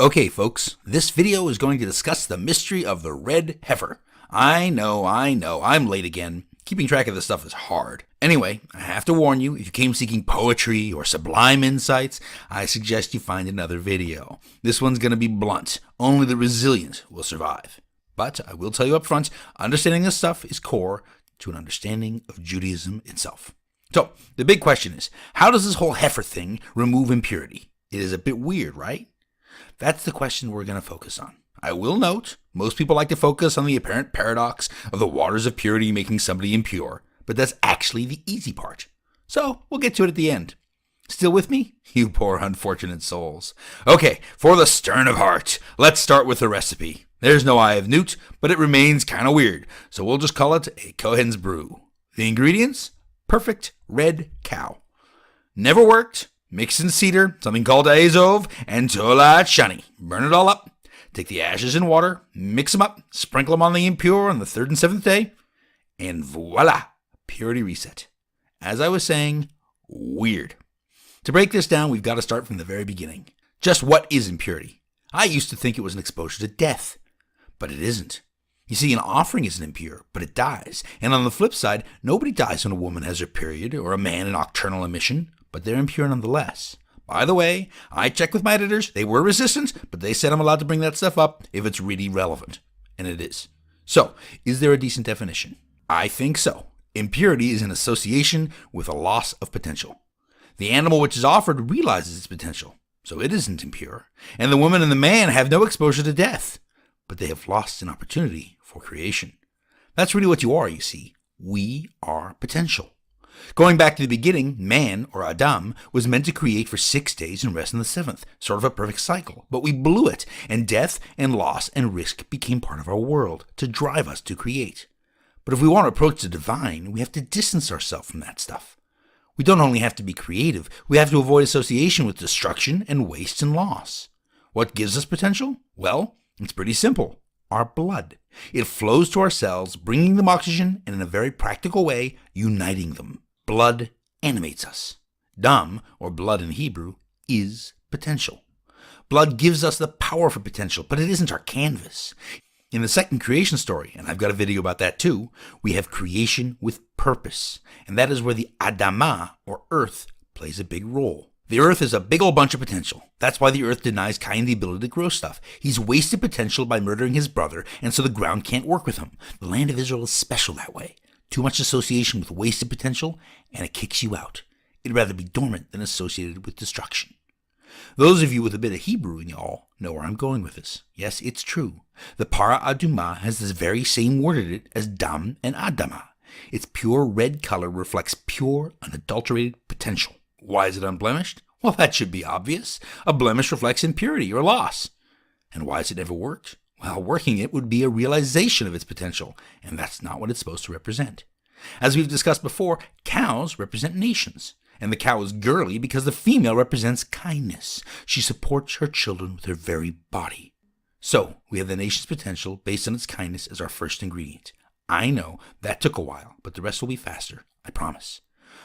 Okay, folks, this video is going to discuss the mystery of the red heifer. I know, I'm late again. Keeping track of this stuff is hard. Anyway, I have to warn you, if you came seeking poetry or sublime insights, I suggest you find another video. This one's going to be blunt. Only the resilient will survive. But I will tell you up front, understanding this stuff is core to an understanding of Judaism itself. So, the big question is, how does this whole heifer thing remove impurity? It is a bit weird, right? That's the question we're going to focus on. I will note, most people like to focus on the apparent paradox of the waters of purity making somebody impure, but that's actually the easy part. So, we'll get to it at the end. Still with me? You poor unfortunate souls. Okay, for the stern of heart, let's start with the recipe. There's no eye of newt, but it remains kind of weird, so we'll just call it a Kohen's brew. The ingredients? Perfect red cow. Never worked. Mix in cedar, something called azov, and tolat shani. Burn it all up. Take the ashes in water, mix them up, sprinkle them on the impure on the third and seventh day, and voila, purity reset. As I was saying, weird. To break this down, we've got to start from the very beginning. Just what is impurity? I used to think it was an exposure to death, but it isn't. You see, an offering isn't impure, but it dies. And on the flip side, nobody dies when a woman has her period or a man in nocturnal emission, but they're impure nonetheless. By the way, I checked with my editors. They were resistant, but they said I'm allowed to bring that stuff up if it's really relevant. And it is. So, is there a decent definition? I think so. Impurity is an association with a loss of potential. The animal which is offered realizes its potential, so it isn't impure. And the woman and the man have no exposure to death, but they have lost an opportunity for creation. That's really what you are, you see. We are potential. Going back to the beginning, man, or Adam, was meant to create for 6 days and rest on the seventh, sort of a perfect cycle. But we blew it, and death and loss and risk became part of our world to drive us to create. But if we want to approach the divine, we have to distance ourselves from that stuff. We don't only have to be creative, we have to avoid association with destruction and waste and loss. What gives us potential? Well, it's pretty simple. Our blood. It flows to our cells, bringing them oxygen, and in a very practical way, uniting them. Blood animates us. Dam, or blood in Hebrew, is potential. Blood gives us the power for potential, but it isn't our canvas. In the second creation story, and I've got a video about that too, we have creation with purpose, and that is where the Adamah, or earth, plays a big role. The earth is a big old bunch of potential. That's why the earth denies Cain the ability to grow stuff. He's wasted potential by murdering his brother, and so the ground can't work with him. The land of Israel is special that way. Too much association with wasted potential, and it kicks you out. It'd rather be dormant than associated with destruction. Those of you with a bit of Hebrew in y'all know where I'm going with this. Yes, it's true. The Parah Adumah has this very same word in it as Dam and Adamah. Its pure red color reflects pure, unadulterated potential. Why is it unblemished? Well, that should be obvious. A blemish reflects impurity or loss. And why has it never worked? Well, working it would be a realization of its potential, and that's not what it's supposed to represent. As we've discussed before, cows represent nations, and the cow is girly because the female represents kindness. She supports her children with her very body. So, we have the nation's potential based on its kindness as our first ingredient. I know, that took a while, but the rest will be faster, I promise.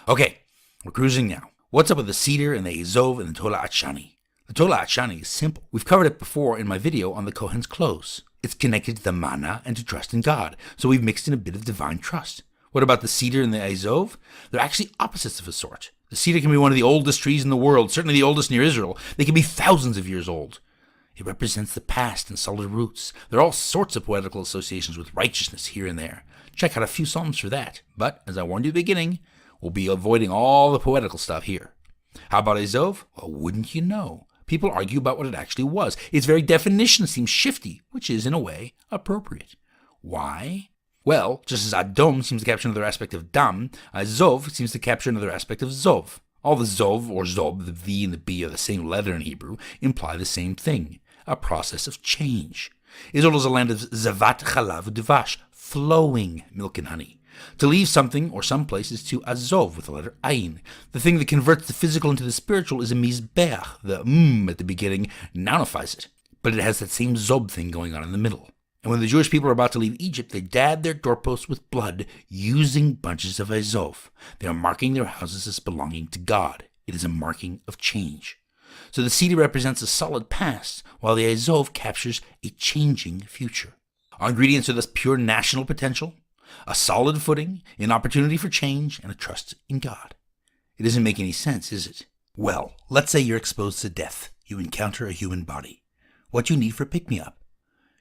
Okay, we're cruising now. What's up with the cedar and the azov and the tolat shani? The tolat shani is simple. We've covered it before in my video on the Kohen's clothes. It's connected to the manna and to trust in God, so we've mixed in a bit of divine trust. What about the cedar and the azov? They're actually opposites of a sort. The cedar can be one of the oldest trees in the world, certainly the oldest near Israel. They can be thousands of years old. It represents the past and solid roots. There are all sorts of poetical associations with righteousness here and there. Check out a few psalms for that. But, as I warned you at the beginning, we'll be avoiding all the poetical stuff here. How about azov? Well, wouldn't you know? People argue about what it actually was. Its very definition seems shifty, which is, in a way, appropriate. Why? Well, just as Adom seems to capture another aspect of Dam, Azov seems to capture another aspect of Zov. All the Zov or Zob, the V and the B are the same letter in Hebrew, imply the same thing, a process of change. Israel is a land of Zavat Chalav U'Devash, flowing milk and honey. To leave something or some place is to azov with the letter ayin. The thing that converts the physical into the spiritual is a mizbeach. The at the beginning nounifies it. But it has that same zob thing going on in the middle. And when the Jewish people are about to leave Egypt, they dab their doorposts with blood using bunches of azov. They are marking their houses as belonging to God. It is a marking of change. So the cedar represents a solid past, while the azov captures a changing future. Our ingredients are thus pure national potential, a solid footing, an opportunity for change, and a trust in God. It doesn't make any sense, is it? Well, let's say you're exposed to death. You encounter a human body. What do you need for a pick-me-up?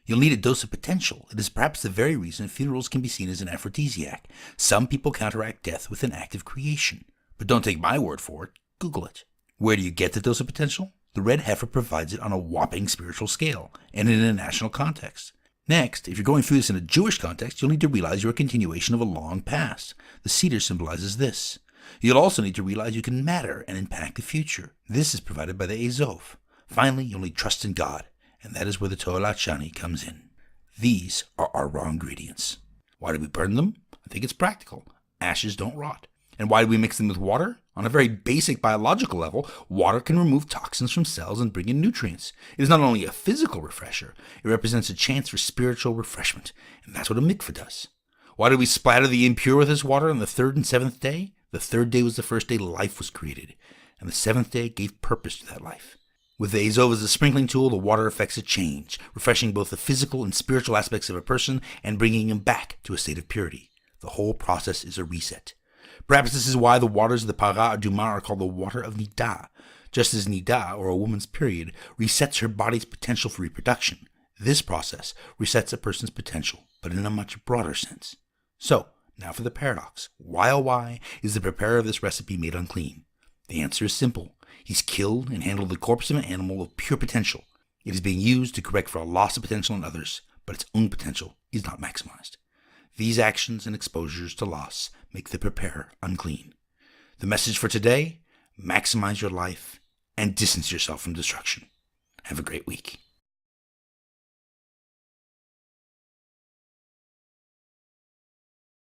You'll need a dose of potential. It is perhaps the very reason funerals can be seen as an aphrodisiac. Some people counteract death with an act of creation. But don't take my word for it. Google it. Where do you get the dose of potential? The red heifer provides it on a whopping spiritual scale and in a national context. Next, if you're going through this in a Jewish context, you'll need to realize you're a continuation of a long past. The cedar symbolizes this. You'll also need to realize you can matter and impact the future. This is provided by the azov. Finally, you'll need trust in God, and that is where the To'elat Shani comes in. These are our raw ingredients. Why do we burn them? I think it's practical. Ashes don't rot. And why do we mix them with water? On a very basic biological level, water can remove toxins from cells and bring in nutrients. It is not only a physical refresher, it represents a chance for spiritual refreshment, and that's what a mikveh does. Why do we splatter the impure with this water on the third and seventh day? The third day was the first day life was created, and the seventh day gave purpose to that life. With the azov as a sprinkling tool, the water affects a change, refreshing both the physical and spiritual aspects of a person and bringing him back to a state of purity. The whole process is a reset. Perhaps this is why the waters of the Parah Adumah are called the water of Nidah. Just as Nidah, or a woman's period, resets her body's potential for reproduction, this process resets a person's potential, but in a much broader sense. So, now for the paradox. Why, oh why, is the preparer of this recipe made unclean? The answer is simple. He's killed and handled the corpse of an animal of pure potential. It is being used to correct for a loss of potential in others, but its own potential is not maximized. These actions and exposures to loss make the preparer unclean. The message for today: maximize your life and distance yourself from destruction. Have a great week.